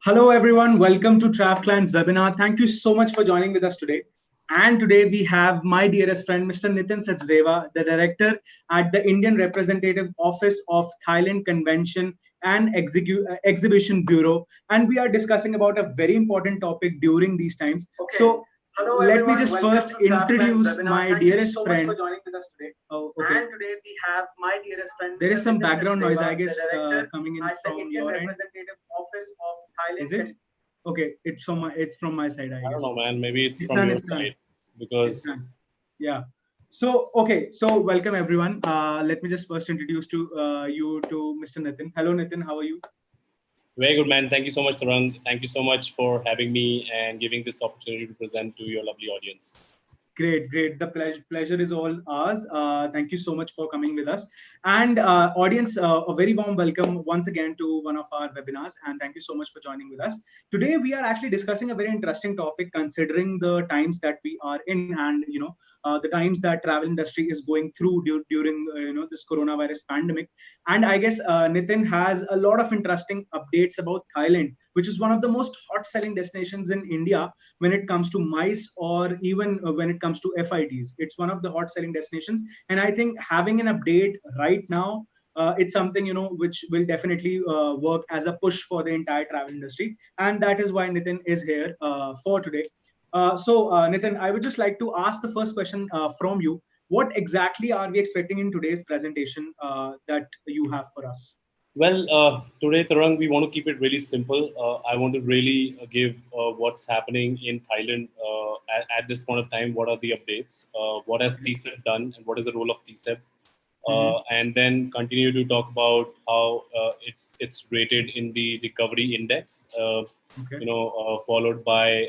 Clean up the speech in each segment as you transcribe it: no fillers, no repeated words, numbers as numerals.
Hello, everyone. Welcome to TravClan's webinar. Thank you so much for joining with us today. And today we have my dearest friend, Mr. Nitin Sachdeva, the director at the Indian Representative Office of Thailand Convention and Exhibition Bureau. And we are discussing about a very important topic during these times. Okay. So hello, let me just first introduce my dearest friend. Thank you so much for joining with us today. Oh, okay. And today we have my dearest friend. There is some background noise, I guess, coming in from your end. Representative Office of Thailand. Is it? Okay, it's from my side, I I don't guess. know, man. Maybe it's from your side because yeah. So okay, so welcome everyone. Let me just first introduce to you to Mr. Nitin. Hello, Nitin. How are you? very good, man. Thank you so much, Tarang. Thank you so much for having me and giving this opportunity to present to your lovely audience. Great. The pleasure is all ours. Thank you so much for coming with us. And audience, a very warm welcome once again to one of our webinars. And thank you so much for joining with us. Today, we are actually discussing a very interesting topic considering the times that we are in and, the times that travel industry is going through during, this coronavirus pandemic. And I guess Nitin has a lot of interesting updates about Thailand, which is one of the most hot selling destinations in India when it comes to MICE or even when it comes to FITs. It's one of the hot selling destinations. And I think having an update right now, it's something, which will definitely work as a push for the entire travel industry. And that is why Nitin is here for today. Nitin, I would just like to ask the first question from you. What exactly are we expecting in today's presentation that you have for us? Well, today, Tarang, we want to keep it really simple. I want to really give what's happening in Thailand at this point of time. What are the updates? What has TCEB done, and what is the role of TCEB? And then continue to talk about how it's rated in the recovery index. Followed by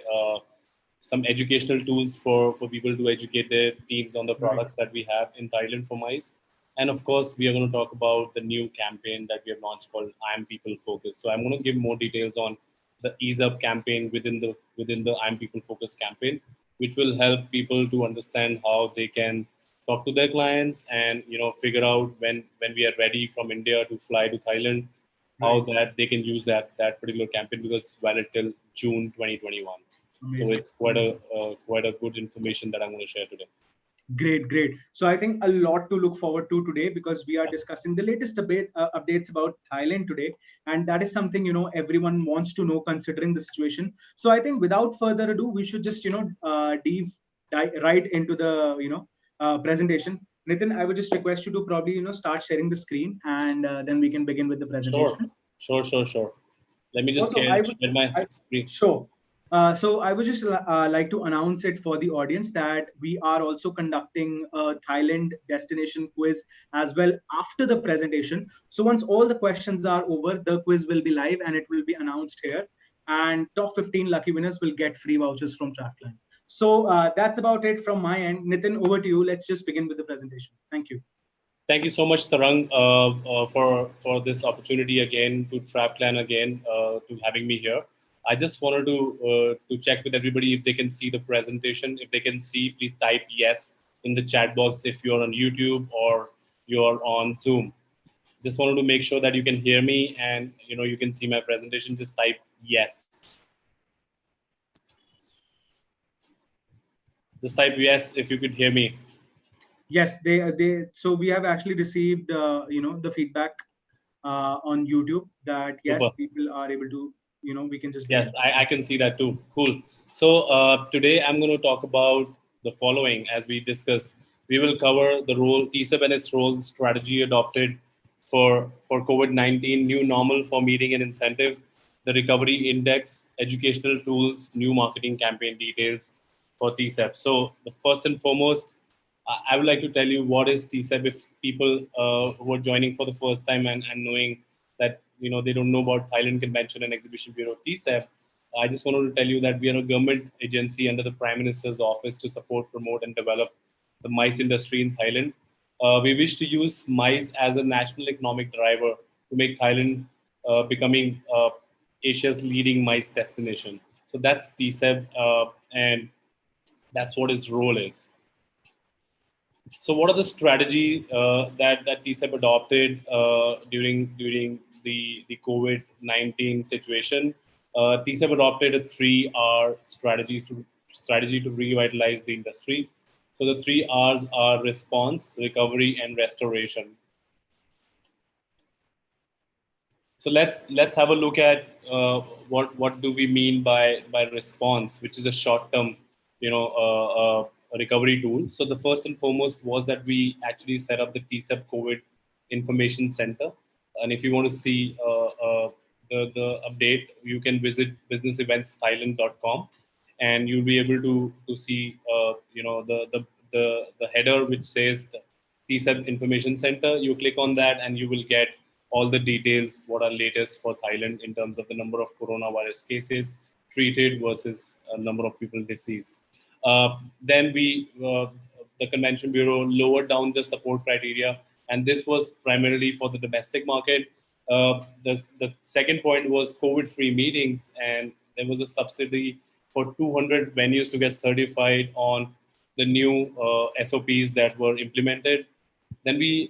some educational tools for people to educate their teams on the products that we have in Thailand for MICE. And of course, we are going to talk about the new campaign that we have launched called I Am People Focus. So I'm going to give more details on the Ease Up campaign within the I Am People Focus campaign, which will help people to understand how they can talk to their clients and figure out when we are ready from India to fly to Thailand, how that they can use that particular campaign because it's valid till June 2021. Amazing. So it's quite a good information that I'm going to share today. Great. So I think a lot to look forward to today because we are discussing the latest updates about Thailand today, and that is something everyone wants to know considering the situation. So I think without further ado, we should just dive right into the presentation. Nitin, I would just request you to probably start sharing the screen, and then we can begin with the presentation. Sure. Let me just share my screen. Sure. So I would just like to announce it for the audience that we are also conducting a Thailand destination quiz as well after the presentation. So once all the questions are over, the quiz will be live and it will be announced here. And top 15 lucky winners will get free vouchers from TravClan. So that's about it from my end. Nitin, over to you. Let's just begin with the presentation. Thank you. Thank you so much, Tarang, for this opportunity again to TravClan again to having me here. I just wanted to check with everybody if they can see the presentation. If they can see, please type yes in the chat box if you're on YouTube or you're on Zoom. Just wanted to make sure that you can hear me and you can see my presentation. Just type yes. Just type yes if you could hear me. Yes, so we have actually received the feedback on YouTube that yes, Super. People are able to we can just I can see that too. Cool. So today I'm going to talk about the following. As we discussed, we will cover the role TCEB and its role, strategy adopted for COVID-19, new normal for meeting and incentive, the recovery index, educational tools, new marketing campaign details for TCEB. So the first and foremost, I would like to tell you what is TCEB if people who are joining for the first time and knowing that they don't know about Thailand Convention and Exhibition Bureau TCEB. I just wanted to tell you that we are a government agency under the Prime Minister's office to support, promote, and develop the MICE industry in Thailand. We wish to use MICE as a national economic driver to make Thailand becoming Asia's leading MICE destination. So that's TCEB, and that's what his role is. So what are the strategy that TCEB adopted during the COVID-19 situation? TCEB adopted a 3R strategy to revitalize the industry. So the 3 Rs are response, recovery, and restoration. So let's have a look at what do we mean by response, which is a short term, recovery tool. So the first and foremost was that we actually set up the TCEB COVID Information Center, and if you want to see the update, you can visit businesseventsthailand.com, and you'll be able to see the header which says the TCEB Information Center. You click on that, and you will get all the details, what are latest for Thailand in terms of the number of coronavirus cases treated versus number of people deceased. Then the Convention Bureau lowered down the support criteria, and this was primarily for the domestic market. The second point was COVID-free meetings, and there was a subsidy for 200 venues to get certified on the new SOPs that were implemented. Then we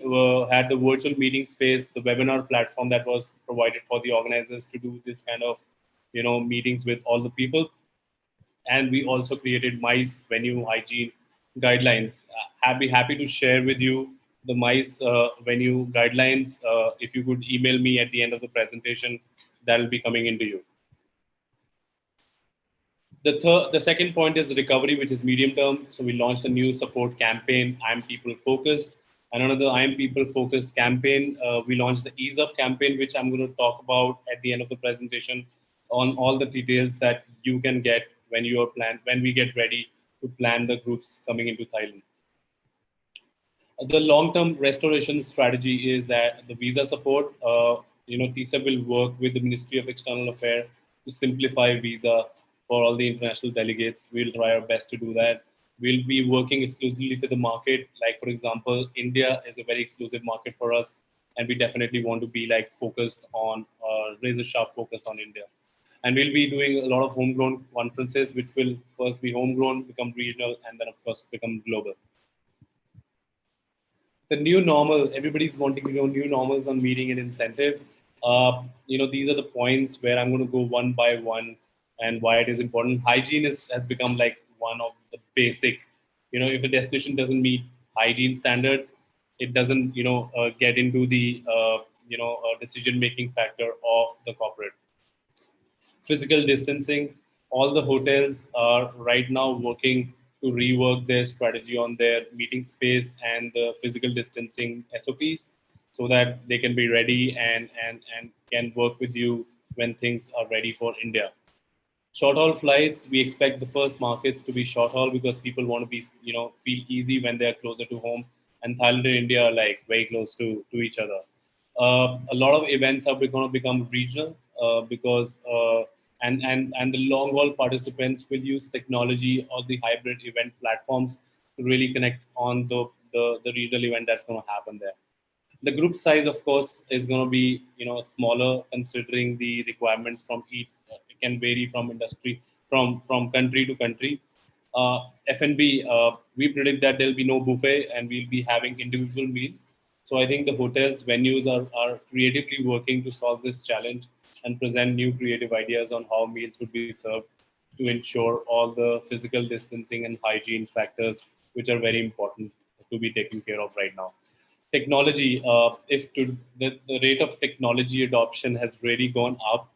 had the virtual meeting space, the webinar platform that was provided for the organizers to do this kind of, meetings with all the people. And we also created MICE venue hygiene guidelines. I'd be happy to share with you the MICE venue guidelines. If you could email me at the end of the presentation, that'll be coming into you. The second point is recovery, which is medium term. So we launched a new support campaign, I'm People Focused. And another I'm People Focused campaign, we launched the Ease Up campaign, which I'm going to talk about at the end of the presentation on all the details that you can get when we get ready to plan the groups coming into Thailand. The long-term restoration strategy is that the visa support, TCEB will work with the Ministry of External Affairs to simplify visa for all the international delegates. We'll try our best to do that. We'll be working exclusively for the market. Like, for example, India is a very exclusive market for us, and we definitely want to be focused on, razor sharp focused on India. And we'll be doing a lot of homegrown conferences, which will first be homegrown, become regional, and then of course become global. The new normal, everybody's wanting to know new normals on meeting and incentive. These are the points where I'm going to go one by one and why it is important. Hygiene has become one of the basic, if a destination doesn't meet hygiene standards, it doesn't, get into the, decision-making factor of the corporate. Physical distancing, all the hotels are right now working to rework their strategy on their meeting space and the physical distancing SOPs so that they can be ready and can work with you when things are ready for India. Short haul flights, we expect the first markets to be short haul because people want to be, feel easy when they're closer to home. And Thailand and India are very close to each other. A lot of events are going to become regional because and the long haul participants will use technology or the hybrid event platforms to really connect on the regional event that's going to happen there. The group size, of course, is going to be smaller considering the requirements from each. It can vary from industry, from country to country. F&B, we predict that there'll be no buffet and we'll be having individual meals. So I think the hotels, venues are creatively working to solve this challenge and present new creative ideas on how meals would be served to ensure all the physical distancing and hygiene factors, which are very important to be taken care of right now. Technology, the rate of technology adoption has really gone up,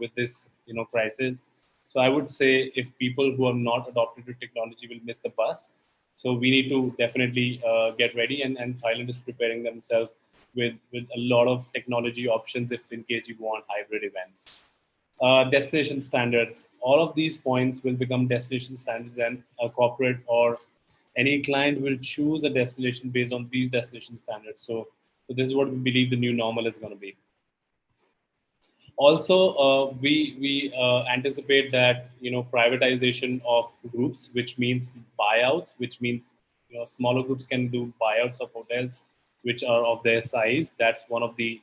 with this, crisis. So I would say if people who are not adopted to technology will miss the bus. So we need to definitely get ready, and Thailand is preparing themselves with a lot of technology options if in case you want hybrid events. Destination standards, all of these points will become destination standards, and a corporate or any client will choose a destination based on these destination standards. So this is what we believe the new normal is going to be. Also, we anticipate that privatization of groups, which means buyouts, which means smaller groups can do buyouts of hotels which are of their size. That's one of the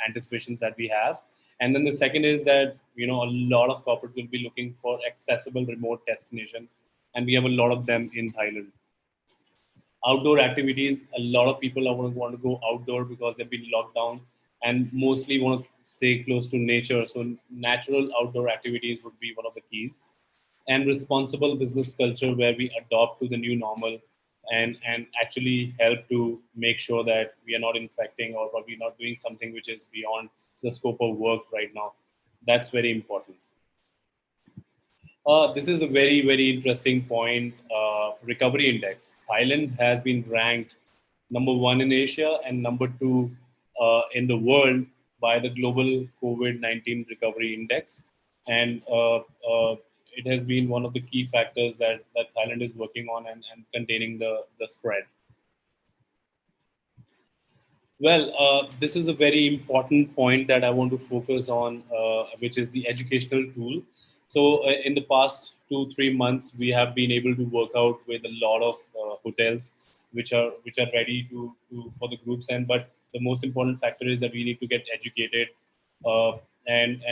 anticipations that we have. And then the second is that a lot of corporates will be looking for accessible remote destinations, and we have a lot of them in Thailand. Outdoor activities, a lot of people want to go outdoor because they've been locked down and mostly want to stay close to nature. So natural outdoor activities would be one of the keys, and responsible business culture where we adopt to the new normal and actually help to make sure that we are not infecting or probably not doing something which is beyond the scope of work right now. That's very important. This is a very, very interesting point. Recovery index. Thailand has been ranked number 1 in Asia and number 2 in the world by the global COVID-19 recovery index. And it has been one of the key factors that Thailand is working on and containing the spread. Well, this is a very important point that I want to focus on, which is the educational tool. So, in the past 2-3 months, we have been able to work out with a lot of hotels, which are ready for the groups. And but the most important factor is that we need to get educated, uh, and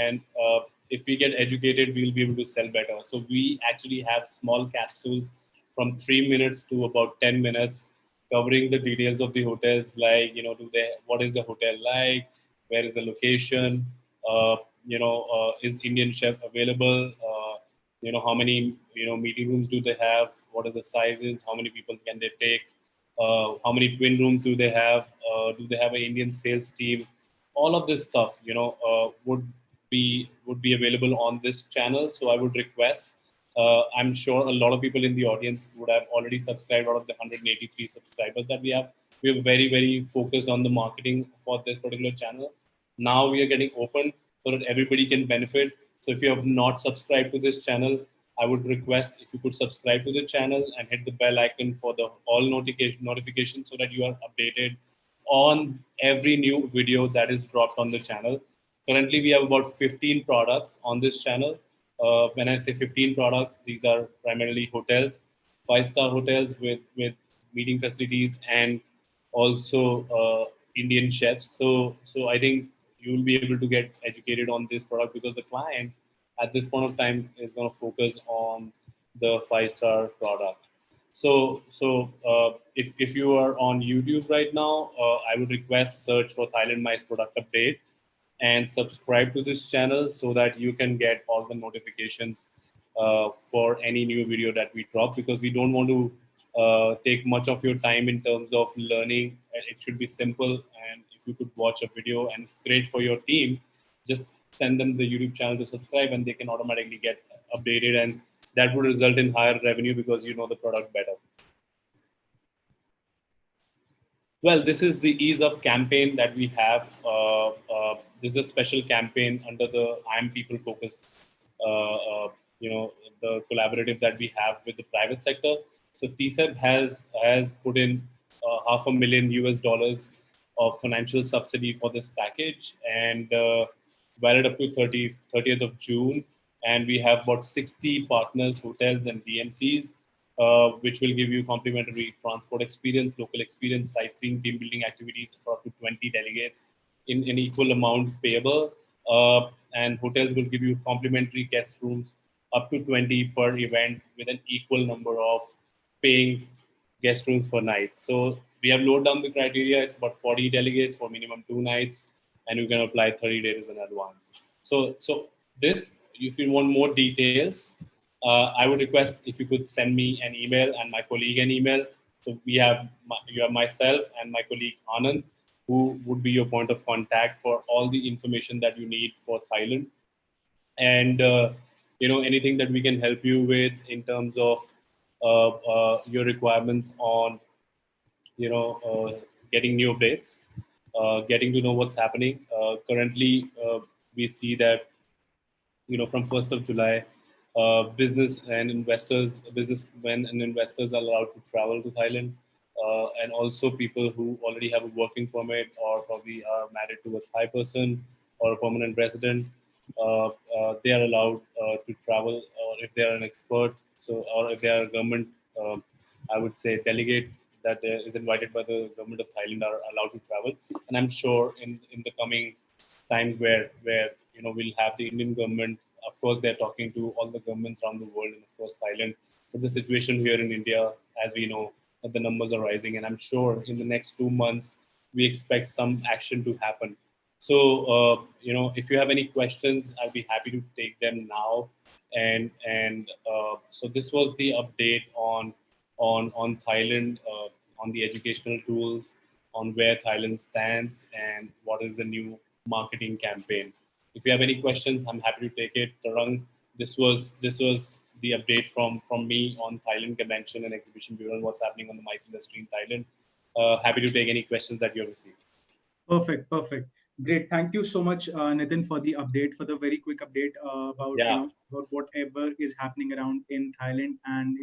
if we get educated, we'll be able to sell better. So we actually have small capsules from 3 minutes to about 10 minutes covering the details of the hotels, like do they, what is the hotel like, where is the location, is Indian chef available, how many meeting rooms do they have, what are the sizes, how many people can they take, how many twin rooms do they have an Indian sales team, all of this stuff would be available on this channel. So I would request, I'm sure a lot of people in the audience would have already subscribed. Out of the 183 subscribers that we are very, very focused on the marketing for this particular channel. Now we are getting open so that everybody can benefit. So if you have not subscribed to this channel, I would request if you could subscribe to the channel and hit the bell icon for the all notification so that you are updated on every new video that is dropped on the channel. Currently, we have about 15 products on this channel. When I say 15 products, these are primarily hotels, five-star hotels with meeting facilities and also Indian chefs. So I think you will be able to get educated on this product because the client at this point of time is going to focus on the five-star product. So if you are on YouTube right now, I would request search for Thailand Mice product update and subscribe to this channel so that you can get all the notifications for any new video that we drop, because we don't want to take much of your time in terms of learning. It should be simple, and if you could watch a video and it's great for your team, just send them the YouTube channel to subscribe and they can automatically get updated, and that would result in higher revenue because you know the product better. Well, this is the Ease Up campaign that we have. This is a special campaign under the I Am People Focus, the collaborative that we have with the private sector. So TCEB has put in $500,000 of financial subsidy for this package, and valid up to 30th of June. And we have about 60 partners, hotels, and DMCs, which will give you complimentary transport experience, local experience, sightseeing, team building activities for up to 20 delegates in an equal amount payable. And hotels will give you complimentary guest rooms up to 20 per event with an equal number of paying guest rooms per night. So we have lowered down the criteria. It's about 40 delegates for minimum 2 nights, and you can apply 30 days in advance. So this, if you want more details, I would request if you could send me an email and my colleague an email. So you have myself and my colleague Anand, who would be your point of contact for all the information that you need for Thailand, and anything that we can help you with in terms of your requirements on getting new updates, getting to know what's happening. Currently, we see that from 1st of July, businessmen and investors are allowed to travel to Thailand, and also people who already have a working permit or probably are married to a Thai person or a permanent resident, they are allowed to travel, or if they are an expert, or if they are a government, I would say delegate that is invited by the government of Thailand are allowed to travel. And I'm sure in the coming times where we'll have the Indian government. Of course, they're talking to all the governments around the world, and of course Thailand. But the situation here in India, as we know, that the numbers are rising, and I'm sure in the next 2 months we expect some action to happen. So, if you have any questions, I'll be happy to take them now. So this was the update on Thailand, on the educational tools, on where Thailand stands, and what is the new marketing campaign. If you have any questions, I'm happy to take it. Tarang, this was the update from me on Thailand Convention and Exhibition Bureau and what's happening on the mice industry in Thailand. Happy to take any questions that you have received. Perfect, perfect. Great. Thank you so much, Nitin, for the update, for the very quick update about Yeah. about whatever is happening around in Thailand and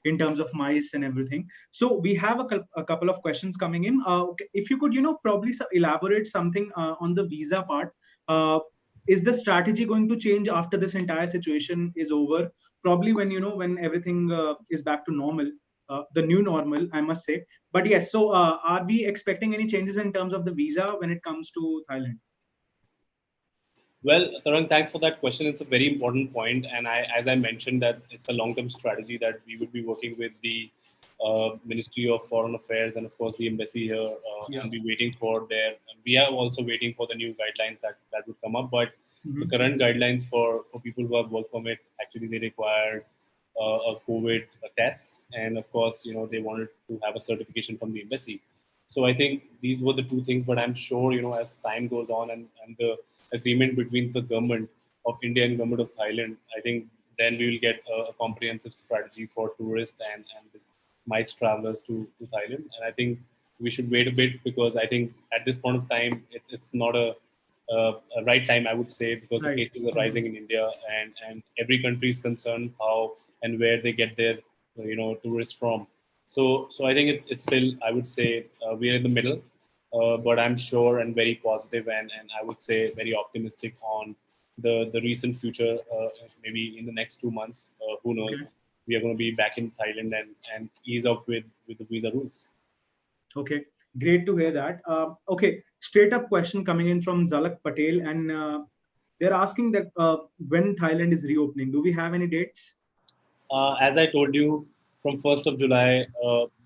in terms of mice and everything. So we have a couple of questions coming in. Okay, if you could, probably elaborate something on the visa part. Is the strategy going to change after this entire situation is over? Probably when when everything is back to normal, the new normal, I must say. But yes, so are we expecting any changes in terms of the visa when it comes to Thailand? Well, Tarang, thanks for that question. It's a very important point, and as I mentioned, that it's a long-term strategy that we would be working with the Ministry of Foreign Affairs and, of course, the embassy here, and be waiting for their. We are also waiting for the new guidelines that would come up. But the current guidelines for people who have work permit, actually they required a COVID test, and of course, they wanted to have a certification from the embassy. So I think these were the two things. But I'm sure, as time goes on and the agreement between the government of India and government of Thailand, I think then we will get a comprehensive strategy for tourists and MICE travelers to Thailand. And I think we should wait a bit, because I think at this point of time, it's not a right time, I would say, because the cases are rising in India, and every country is concerned how and where they get their tourists from. So I think it's still, I would say, we are in the middle, but I'm sure and very positive, and I would say very optimistic on the recent future. Maybe in the next 2 months, who knows? We are going to be back in Thailand and ease up with the visa rules. Okay, great to hear that. Okay, straight up question coming in from Zalak Patel, and they're asking that when Thailand is reopening. Do we have any dates? As I told you, from 1st of July,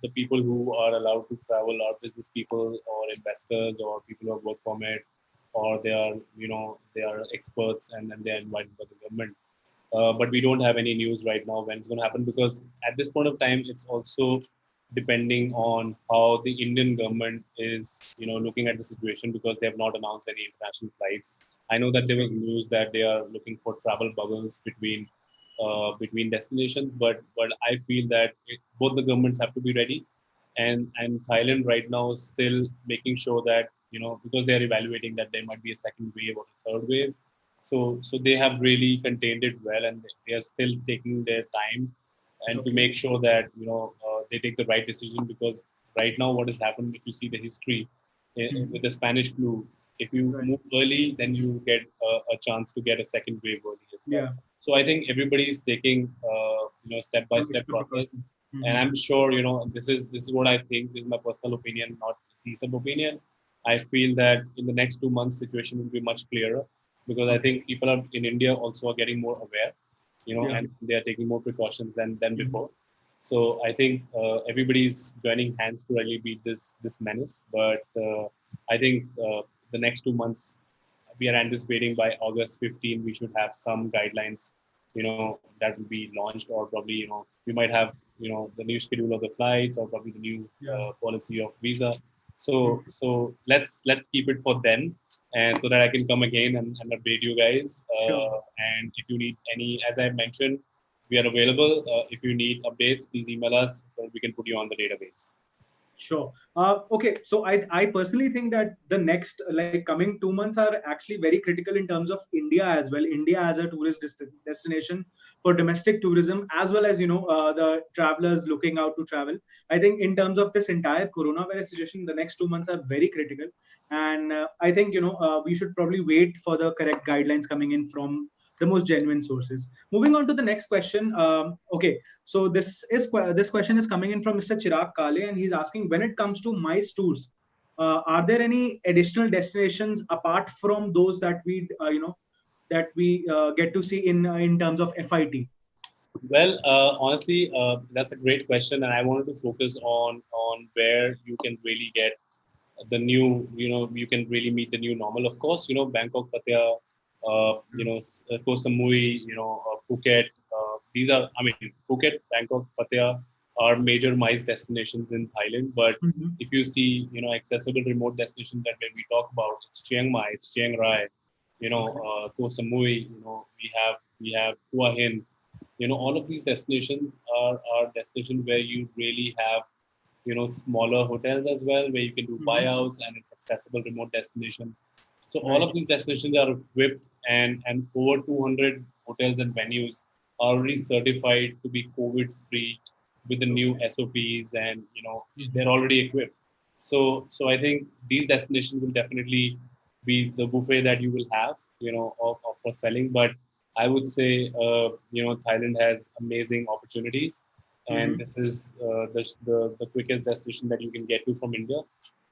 the people who are allowed to travel are business people or investors or people who have work permit, or they are experts, and they are invited by the government. But we don't have any news right now when it's going to happen, because at this point of time, it's also depending on how the Indian government is, looking at the situation, because they have not announced any international flights. I know that there was news that they are looking for travel bubbles between destinations, but I feel that both the governments have to be ready, and Thailand right now is still making sure that, because they are evaluating that there might be a second wave or a third wave, so they have really contained it well, and they are still taking their time and to make sure that they take the right decision, because right now what has happened, if you see the history with the Spanish flu, if you move early, then you get a chance to get a second wave early as well. So I think everybody is taking step by step process, and I'm sure this is what I think. This is my personal opinion, not TCEB opinion. I feel that in the next 2 months, situation will be much clearer, because I think people are in India also are getting more aware, and they are taking more precautions than before. So I think everybody's joining hands to really beat this menace. But I think the next 2 months, we are anticipating by August 15, we should have some guidelines, that will be launched, or probably, we might have, the new schedule of the flights, or probably the new policy of visa. So let's keep it for then, and so that I can come again and update you guys. And if you need any, as I mentioned, we are available. If you need updates, please email us, so we can put you on the database. Sure. Okay. So I personally think that the next, like, coming 2 months are actually very critical in terms of India as well. India as a tourist destination for domestic tourism, as well as, the travelers looking out to travel. I think in terms of this entire coronavirus situation, the next 2 months are very critical. And I think, we should probably wait for the correct guidelines coming in from the most genuine sources. Moving on to the next question. Okay, so this question is coming in from Mr. Chirag Kale, and he's asking, when it comes to MICE tours, are there any additional destinations apart from those that we get to see in terms of FIT? Well, honestly, that's a great question, and I wanted to focus on where you can really get the new, you can really meet the new normal. Of course, Bangkok, Pattaya, Koh Samui, Phuket. These are, I mean, Phuket, Bangkok, Pattaya are major MICE destinations in Thailand. But Mhm. if you see, accessible remote destinations that when we talk about, it's Chiang Mai, it's Chiang Rai, Okay. Koh Samui, we have Hua Hin. All of these destinations are destinations where you really have, smaller hotels as well, where you can do Mhm. buyouts and it's accessible remote destinations. So all Right. of these destinations are equipped, and over 200 hotels and venues are already certified to be COVID free with the new Okay. SOPs, and they're Mhm. already equipped. So I think these destinations will definitely be the buffet that you will have, of for selling. But I would say, Thailand has amazing opportunities, and Mhm. this is the quickest destination that you can get to from India.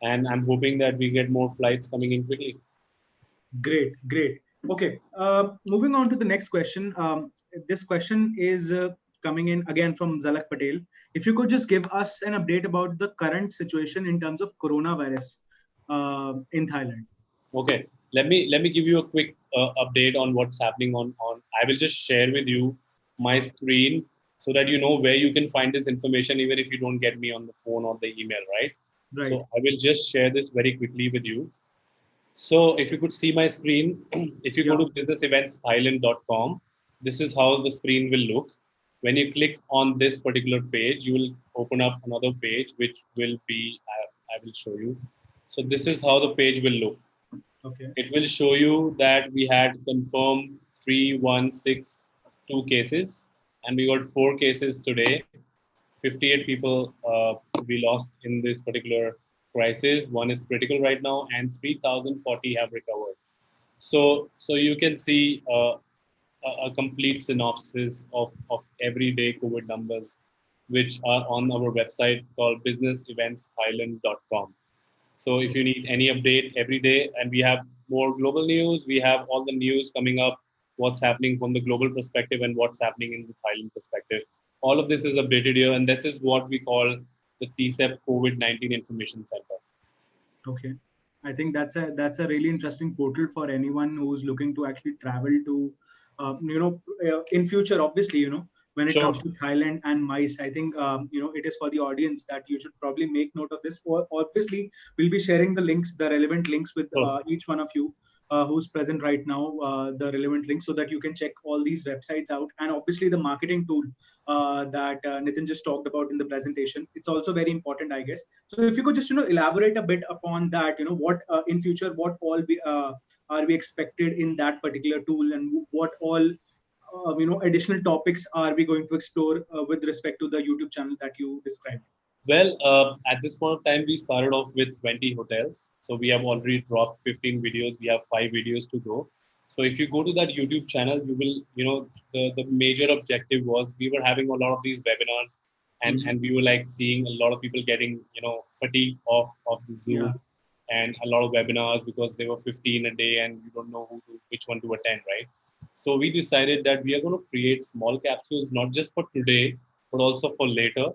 And I'm hoping that we get more flights coming in quickly. Great, great. Okay, moving on to the next question. This question is coming in again from Zalak Patel. If you could just give us an update about the current situation in terms of coronavirus in Thailand. Okay, let me give you a quick update on what's happening on. I will just share with you my screen so that you know where you can find this information, even if you don't get me on the phone or the email, right? Right. So I will just share this very quickly with you. So if you could see my screen, if you go Yeah. to businesseventsthailand.com, this is how the screen will look. When you click on this particular page, you will open up another page, which will be, I will show you. So this is how the page will look. Okay. It will show you that we had confirmed 3162 cases, and we got 4 cases today. 58 people we lost in this particular crisis. One is critical right now, and 3,040 have recovered. So you can see a complete synopsis of everyday COVID numbers, which are on our website called businesseventsthailand.com. So if you Okay. need any update every day, and we have more global news, we have all the news coming up, what's happening from the global perspective and what's happening in the Thailand perspective. All of this is updated here, and this is what we call the TCEB COVID-19 Information Center. Okay. I think that's a really interesting portal for anyone who's looking to actually travel to, in future. Obviously, when it comes Sure. to Thailand and MICE, I think it is for the audience that you should probably make note of this. For obviously, we'll be sharing the links, the relevant links with Sure. each one of you. Who's present right now, the relevant links so that you can check all these websites out, and obviously the marketing tool that Nitin just talked about in the presentation. It's also very important, I guess. So if you could just elaborate a bit upon that, what in future, what all are we expected in that particular tool, and what all additional topics are we going to explore with respect to the YouTube channel that you described? Well, at this point of time, we started off with 20 hotels. So we have already dropped 15 videos. We have 5 videos to go. So if you go to that YouTube channel, you will, the major objective was we were having a lot of these webinars, and Hmm. we were like seeing a lot of people getting, fatigued of the Yeah. Zoom and a lot of webinars because they were 15 a day and you don't know which one to attend, right? So we decided that we are going to create small capsules, not just for today, but also for later,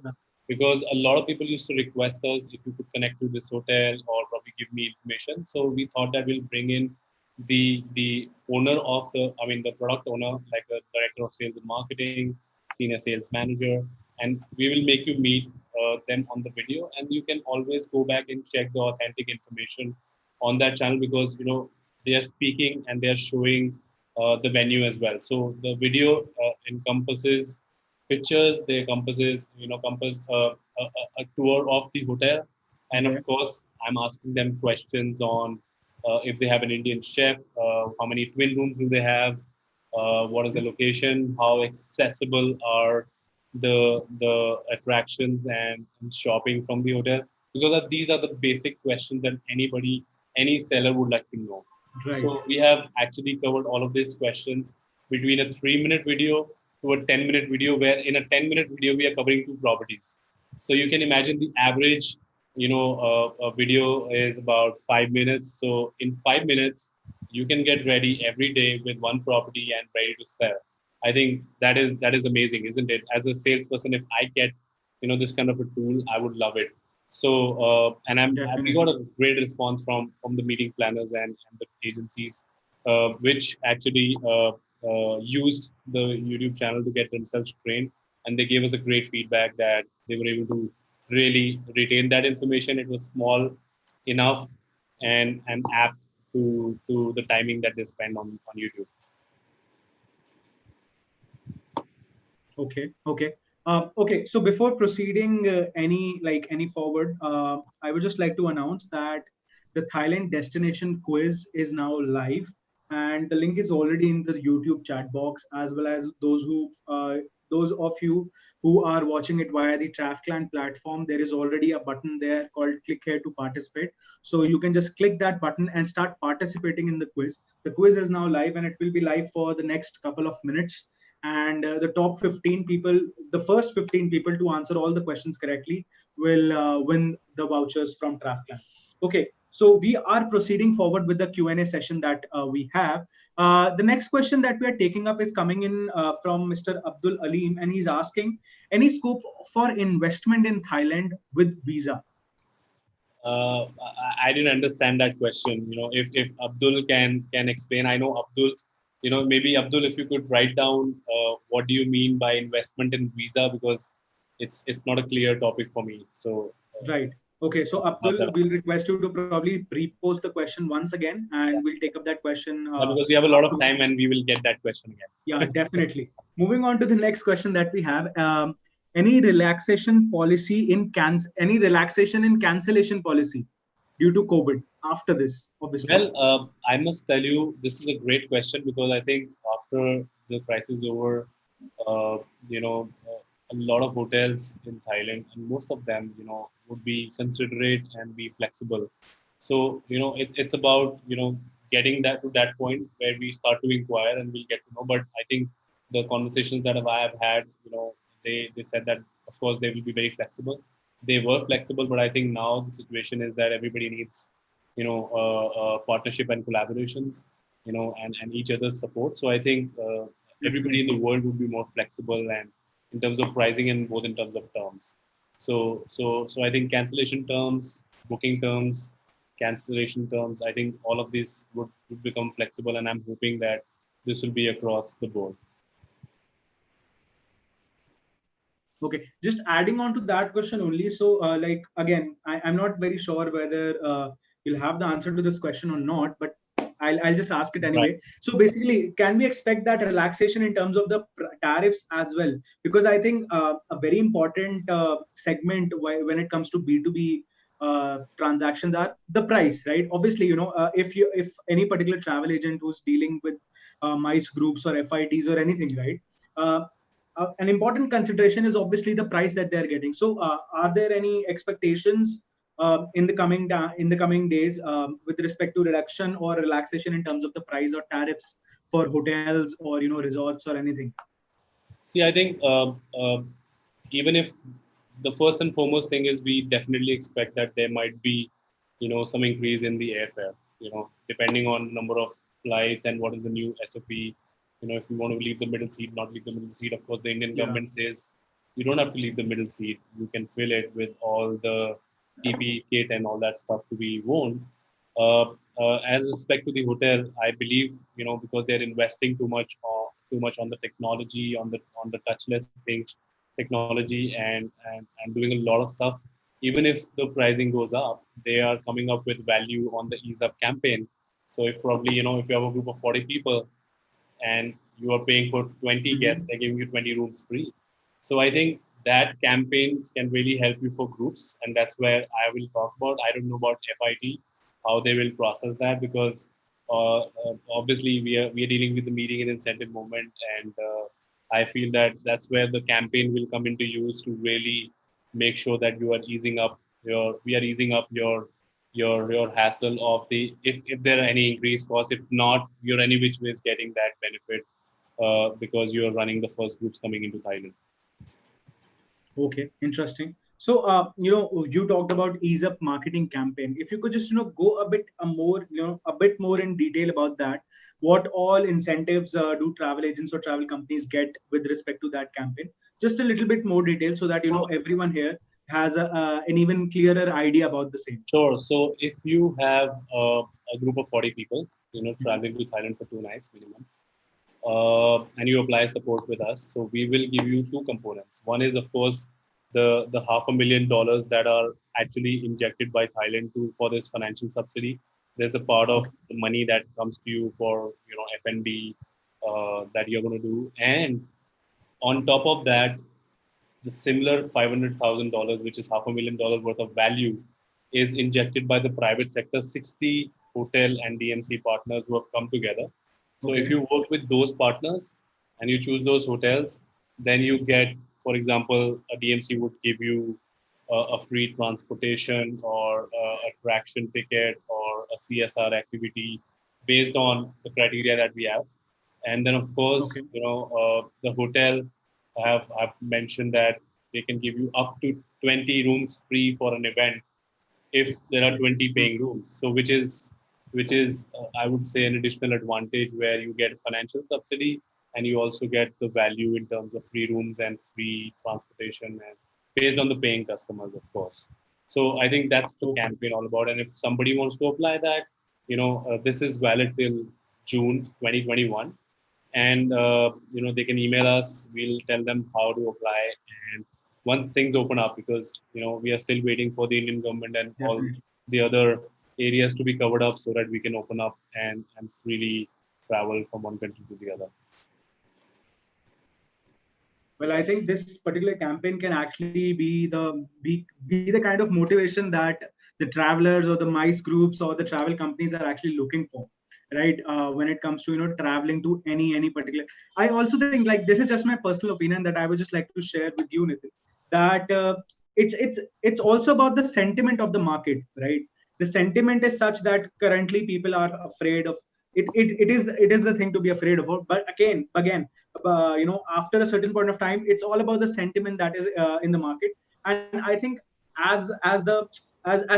because a lot of people used to request us if you could connect to this hotel or probably give me information. So we thought that we'll bring in the owner of the product owner, like a director of sales and marketing, senior sales manager, and we will make you meet them on the video, and you can always go back and check the authentic information on that channel, because they are speaking and they are showing the venue as well. So the video encompasses pictures, they encompass a tour of the hotel, and Okay. of course I'm asking them questions on if they have an Indian chef, how many twin rooms do they have, what is the location, how accessible are the attractions and shopping from the hotel, because these are the basic questions that any seller would like to know. Right. So we have actually covered all of these questions between a 3-minute video to a 10-minute video, where in a 10-minute video we are covering 2 properties. So you can imagine the average, a video is about 5 minutes. So in 5 minutes, you can get ready every day with one property and ready to sell. I think that is amazing, isn't it? As a salesperson, if I get this kind of a tool, I would love it. So and we got Definitely. a great response from the meeting planners and the agencies, which actually used the YouTube channel to get themselves trained, and they gave us a great feedback that they were able to really retain that information. It was small enough and apt to the timing that they spend on YouTube. Okay, okay. Okay, so before proceeding any forward, I would just like to announce that the Thailand destination quiz is now live, and the link is already in the YouTube chat box, as well as those of you who are watching it via the TravClan platform. There is already a button there called "Click here to participate." So you can just click that button and start participating in the quiz. The quiz is now live, and it will be live for the next couple of minutes, and the top 15 people, the first 15 people to answer all the questions correctly will win the vouchers from TravClan. Okay, so we are proceeding forward with the Q&A session that we have. The next question that we are taking up is coming in from Mr. Abdul Alim, and he's asking, any scope for investment in Thailand with visa? I didn't understand that question. If Abdul can explain, I know Abdul. Maybe Abdul, if you could write down what do you mean by investment in visa, because it's not a clear topic for me. So Right. Okay. So Abdul, we'll request you to probably repost the question once again, and we'll take up that question yeah, because we have a lot of afterwards. time and we will get that question Yeah, again. definitely. Moving on to the next question that we have. Any relaxation policy in any relaxation in cancellation policy due to COVID after this, obviously? Well, I must tell you, this is a great question because I think after the crisis over, uh, a lot of hotels in Thailand, and most of them, would be considerate and be flexible. So, it's about, getting that to that point where we start to inquire and we'll get to know. But I think the conversations that I have had, they said that, of course, they will be very flexible. They were flexible, but I think now the situation is that everybody needs partnership and collaborations, and each other's support. So I think everybody in the Definitely. world would be more flexible and in terms of pricing and both in terms of terms. So I think cancellation terms, booking terms, cancellation terms, I think all of this would become flexible, and I'm hoping that this will be across the board. Okay, just adding on to that question only. So, like again, I'm not very sure whether you'll have the answer to this question or not, but I'll just ask it Right. anyway. So, basically, can we expect that relaxation in terms of the tariffs as well? Because I think a very important segment when it comes to B2B transactions are the price, right? Obviously, if any particular travel agent who's dealing with MICE groups or FITs or anything, right? An important consideration is obviously the price that they're getting. So, are there any expectations in the coming days with respect to reduction or relaxation in terms of the price or tariffs for hotels or resorts or anything? See, I think even if the first and foremost thing is we definitely expect that there might be, some increase in the airfare, depending on number of flights and what is the new SOP. If you want to leave the middle seat, not leave the middle seat, of course, the Indian Yeah, government says you don't have to leave the middle seat. You can fill it with all the PPE kit and all that stuff to be worn. As respect to the hotel, I believe because they're investing too much on the technology, on the touchless things, technology, and doing a lot of stuff. Even if the pricing goes up, they are coming up with value on the ease up campaign. So if probably if you have a group of 40 people and you are paying for 20 guests, mm-hmm. they're giving you 20 rooms free. So I think that campaign can really help you for groups, and that's where I will talk about. I don't know about FIT, how they will process that, because obviously we are dealing with the meeting and incentive movement, and I feel that that's where the campaign will come into use to really make sure that you are easing up we are easing up your hassle of the if there are any increased costs. If not, you're any which ways getting that benefit because you're running the first groups coming into Thailand. Okay, interesting. So, you talked about ease up marketing campaign. If you could just, go a bit more, a bit more in detail about that. What all incentives do travel agents or travel companies get with respect to that campaign? Just a little bit more detail so that So, everyone here has an even clearer idea about the same. Sure. So if you have a group of 40 people, Mhm. traveling to Thailand for 2 nights minimum, and you apply support with us, so we will give you two components. One is, of course, the $500,000 that are actually injected by Thailand to for this financial subsidy. There's a part of Okay. the money that comes to you for F&B that you're going to do, and on top of that, the similar $500,000, which is $500,000 worth of value, is injected by the private sector, 60 hotel and DMC partners who have come together. So if Okay. you work with those partners and you choose those hotels, then you get, for example, a DMC would give you a free transportation or a attraction ticket or a CSR activity based on the criteria that we have. And then, of Okay. course, the hotel I've mentioned that they can give you up to 20 rooms free for an event if there are 20 Mhm. paying rooms. So which is I would say an additional advantage where you get financial subsidy and you also get the value in terms of free rooms and free transportation and based on the paying customers, of course. So I think that's the Okay. campaign all about. And if somebody wants to apply that, this is valid till June 2021, and they can email us. We'll tell them how to apply, and once things open up, because we are still waiting for the Indian government and all Definitely. the other areas to be covered up so that we can open up and freely travel from one country to the other. Well, I think this particular campaign can actually be the kind of motivation that the travelers or the MICE groups or the travel companies are actually looking for, right? When it comes to traveling to any particular. I also think, like, this is just my personal opinion that I would just like to share with you, Nitin, that it's also about the sentiment of the market, right? The sentiment is such that currently people are afraid of it. It is the thing to be afraid of. But again, after a certain point of time, it's all about the sentiment that is in the market. And I think as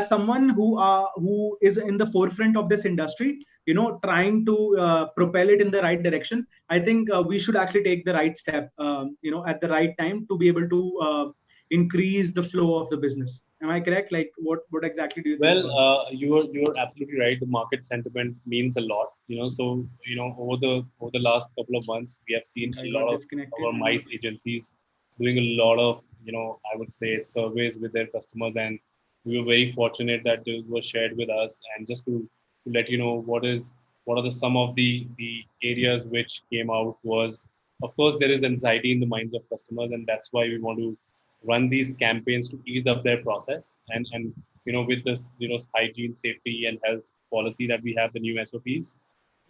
someone who is in the forefront of this industry, trying to propel it in the right direction, I think we should actually take the right step, at the right time, to be able to increase the flow of the business. Am I correct? Like, what exactly do you think Well, about that? you're absolutely right. The market sentiment means a lot. So over the last couple of months, we have I seen think I a got lot of disconnected. our I'm not. MICE agencies doing a lot of I would say surveys with their customers, and we were very fortunate that those were shared with us. And just to let you know what are the some of the areas which came out was, of course, there is anxiety in the minds of customers, and that's why we want to run these campaigns to ease up their process. And with this hygiene, safety, and health policy that we have, the new SOPs,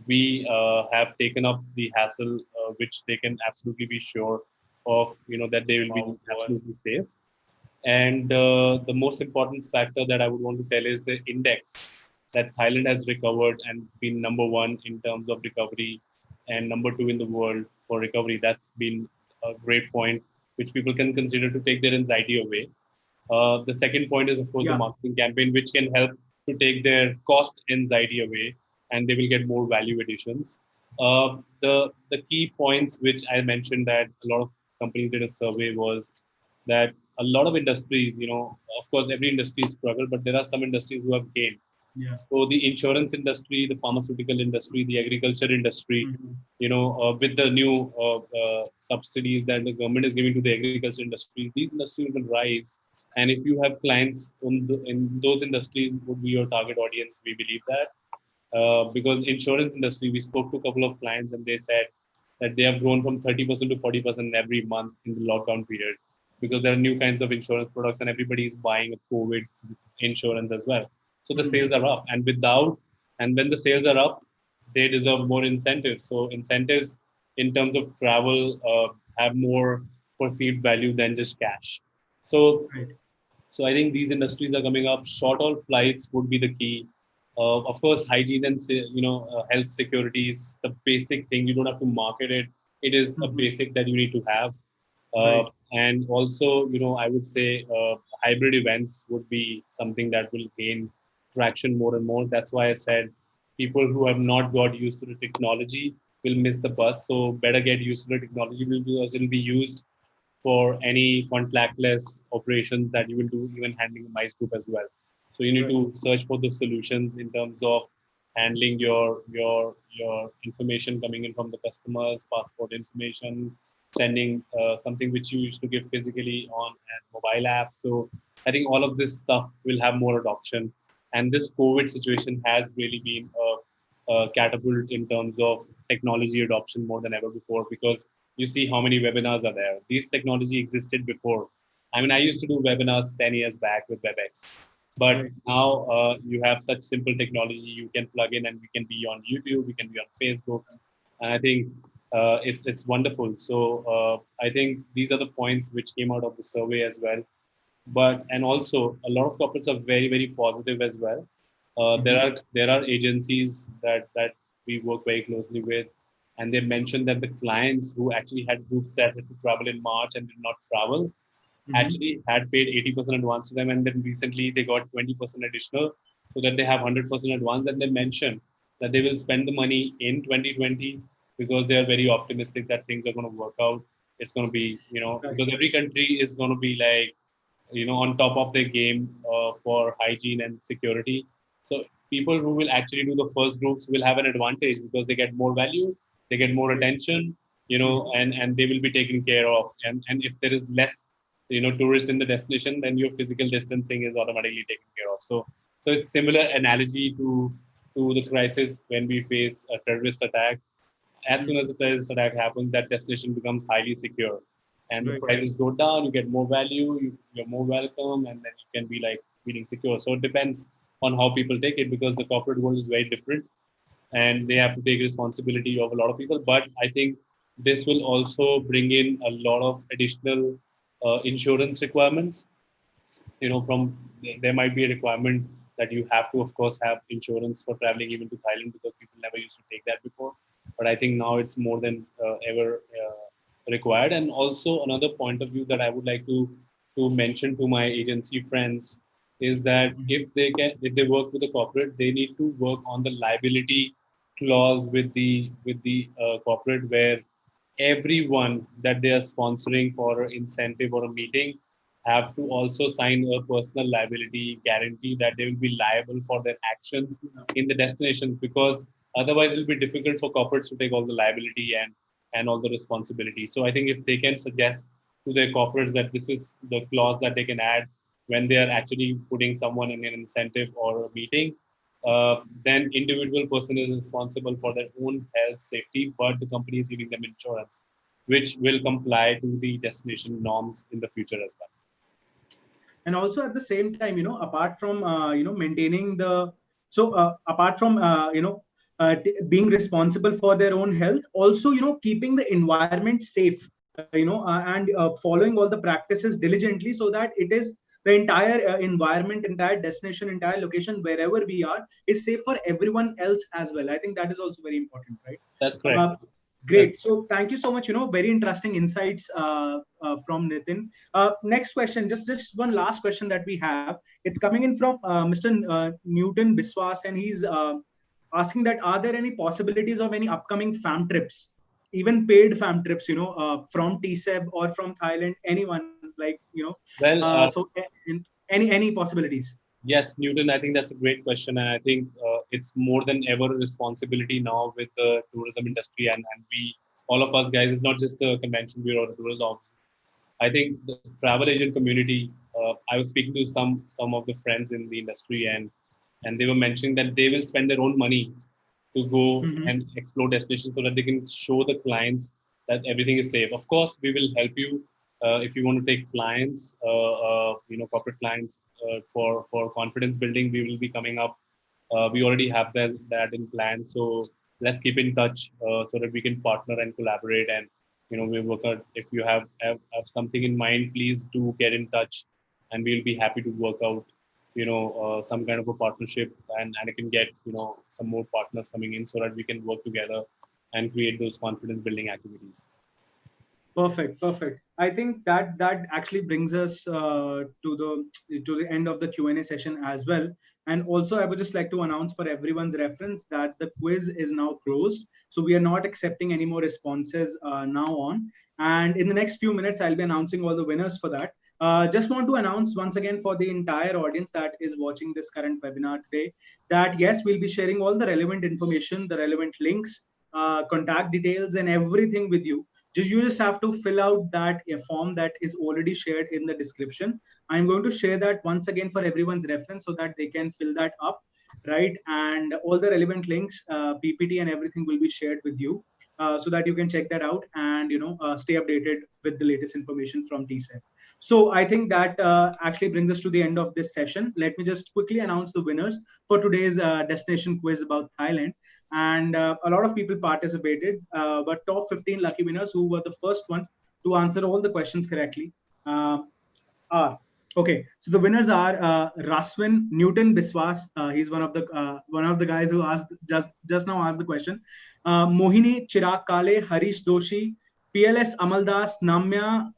we have taken up the hassle, which they can absolutely be sure of, that they will be absolutely safe. And the most important factor that I would want to tell is the index that Thailand has recovered and been number one in terms of recovery and number two in the world for recovery. That's been a great point, which people can consider to take their anxiety away. The second point is, of course, the Yeah. marketing campaign, which can help to take their cost anxiety away, and they will get more value additions. The key points which I mentioned that a lot of companies did a survey was that a lot of industries, of course, every industry struggle, but there are some industries who have gained. Yeah. So the insurance industry, the pharmaceutical industry, the agriculture industry, Mhm. with the new subsidies that the government is giving to the agriculture industries, these industries will rise. And if you have clients in those industries, would be your target audience. We believe that because insurance industry, we spoke to a couple of clients and they said that they have grown from 30% to 40% every month in the lockdown period because there are new kinds of insurance products and everybody is buying a COVID insurance as well. So the Mhm. sales are up, and when the sales are up, they deserve more incentives. So incentives in terms of travel have more perceived value than just cash. So Right. so I think these industries are coming up. Short haul flights would be the key. Of course, hygiene and health security is the basic thing. You don't have to market it. It is a Mhm. basic that you need to have. Right. And also, I would say hybrid events would be something that will gain traction more and more. That's why I said people who have not got used to the technology will miss the bus. So better get used to the technology because it will be used for any contactless operations that you will do, even handling a mice group as well. So you need Right. to search for the solutions in terms of handling your information coming in from the customers, passport information, sending something which you used to give physically on a mobile app. So I think all of this stuff will have more adoption, and this COVID situation has really been a catapult in terms of technology adoption more than ever before, because you see how many webinars are there. These technology existed before. I mean, I used to do webinars 10 years back with WebEx, but Right. now you have such simple technology. You can plug in and we can be on YouTube, we can be on Facebook. And I think it's wonderful. So I think these are the points which came out of the survey as well. But and also a lot of corporates are very positive as well. Mm-hmm. There are agencies that we work very closely with, and they mentioned that the clients who actually had groups that had to travel in March and did not travel Mm-hmm. actually had paid 80% advance to them, and then recently they got 20% additional, so that they have 100% advance. And they mentioned that they will spend the money in 2020 because they are very optimistic that things are going to work out. It's going to be, Right. because every country is going to be like, on top of their game for hygiene and security. So people who will actually do the first groups will have an advantage because they get more value, they get more Right. attention, Mm-hmm. and they will be taken care of. And if there is less, tourists in the destination, then your physical distancing is automatically taken care of. So it's similar analogy to the crisis when we face a terrorist attack. As soon as the terrorist attack happens, that destination becomes highly secure, and the Right. prices go down. You get more value, you're more welcome, and then you can be like feeling secure. So it depends on how people take it, because the corporate world is very different, and they have to take responsibility of a lot of people. But I think this will also bring in a lot of additional insurance requirements. From there might be a requirement that you have to, of course, have insurance for traveling even to Thailand, because people never used to take that before. But I think now it's more than ever required. And also another point of view that I would like to mention to my agency friends is that if they work with a corporate, they need to work on the liability clause with the corporate, where everyone that they are sponsoring for an incentive or a meeting have to also sign a personal liability guarantee that they will be liable for their actions in the destination, because otherwise it will be difficult for corporates to take all the liability and all the responsibility. So I think if they can suggest to their corporates that this is the clause that they can add when they are actually putting someone in an incentive or a meeting, then individual person is responsible for their own health safety, but the company is giving them insurance, which will comply to the destination norms in the future as well. And also at the same time, apart from maintaining the, so apart from being responsible for their own health, also keeping the environment safe, and following all the practices diligently, so that it is the entire environment, entire destination, entire location, wherever we are, is safe for everyone else as well. I think that is also very important, right? That's correct. That's Great. So thank you so much. Very interesting insights from Nitin. Next question, just one last question that we have. It's coming in from Mr. Newton Biswas, and he's asking that are there any possibilities of any upcoming fam trips, even paid fam trips, from TCEB or from Thailand, anyone like well. so any possibilities? Yes, Newton, I think that's a great question. And I think it's more than ever a responsibility now with the tourism industry. And we, all of us guys, it's not just the convention bureau or the tourism office. I think the travel agent community, I was speaking to some of the friends in the industry, and they were mentioning that they will spend their own money to go Mm-hmm. and explore destinations so that they can show the clients that everything is safe. Of course, we will help you if you want to take clients, corporate clients for confidence building. We will be coming up. We already have that in plan. So let's keep in touch so that we can partner and collaborate. And we work out. If you have something in mind, please do get in touch, and we'll be happy to work out some kind of a partnership, and I can get some more partners coming in so that we can work together and create those confidence building activities. Perfect, perfect. I think that actually brings us to the end of the Q&A session as well. And also, I would just like to announce for everyone's reference that the quiz is now closed, so we are not accepting any more responses now on. And in the next few minutes, I'll be announcing all the winners for that. Just want to announce once again for the entire audience that is watching this current webinar today that yes, we'll be sharing all the relevant information, the relevant links, contact details, and everything with you. You just have to fill out that form that is already shared in the description. I'm going to share that once again for everyone's reference so that they can fill that up, right? And all the relevant links, PPT, and everything will be shared with you. So that you can check that out and stay updated with the latest information from TCEB. So I think that actually brings us to the end of this session. Let me just quickly announce the winners for today's destination quiz about Thailand. And a lot of people participated, but top 15 lucky winners who were the first one to answer all the questions correctly are okay. So the winners are Raswin Newton Biswas. He's one of the guys who asked just now asked the question. Mohini Chirag Kale, Harish Doshi, PLS Amaldas, Namya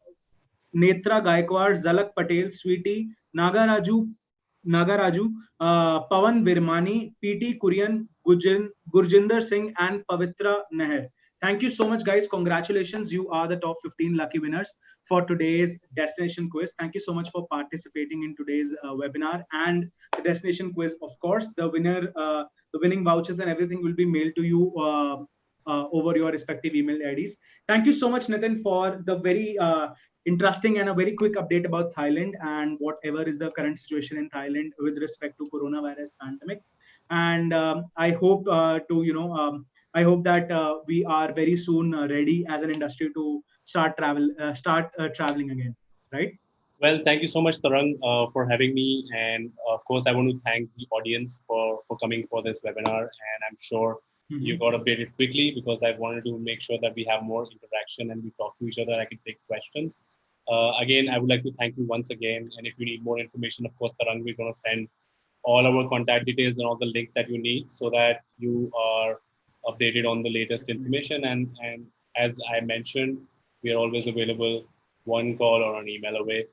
Netra Gaikwad, Zalak Patel, Sweetie, Nagaraju, Pawan Virmani, PT Kurian, Gurjinder Singh, and Pavitra Nair. Thank you so much, guys. Congratulations. You are the top 15 lucky winners for today's destination quiz. Thank you so much for participating in today's webinar and the destination quiz. Of course, the winning vouchers and everything will be mailed to you over your respective email IDs. Thank you so much, Nitin, for the very interesting and a very quick update about Thailand and whatever is the current situation in Thailand with respect to coronavirus pandemic. And I hope I hope that we are very soon ready as an industry to start traveling again, right? Well, thank you so much, Tarang, for having me. And of course, I want to thank the audience for coming for this webinar. And I'm sure you got updated quickly because I wanted to make sure that we have more interaction and we talk to each other. I can take questions. Again, I would like to thank you once again. And if you need more information, of course, Tarang, we're going to send all our contact details and all the links that you need so that you are updated on the latest information. And as I mentioned, we are always available one call or an email away.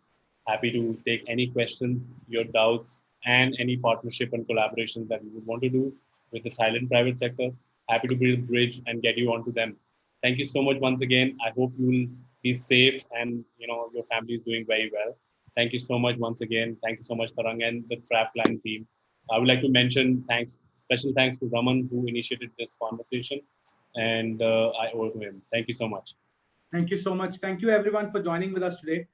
Happy to take any questions, your doubts, and any partnership and collaborations that you would want to do with the Thailand private sector. Happy to build a bridge and get you onto them. Thank you so much once again. I hope you will be safe and your family is doing very well. Thank you so much once again. Thank you so much, Tarang and the TravClan team. I would like to mention special thanks to Raman who initiated this conversation, and I owe it to him. Thank you so much. Thank you so much. Thank you everyone for joining with us today.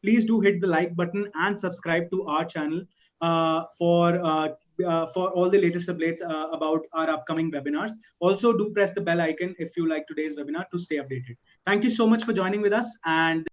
Please do hit the like button and subscribe to our channel for all the latest updates about our upcoming webinars. Also, do press the bell icon if you like today's webinar to stay updated. Thank you so much for joining with us, and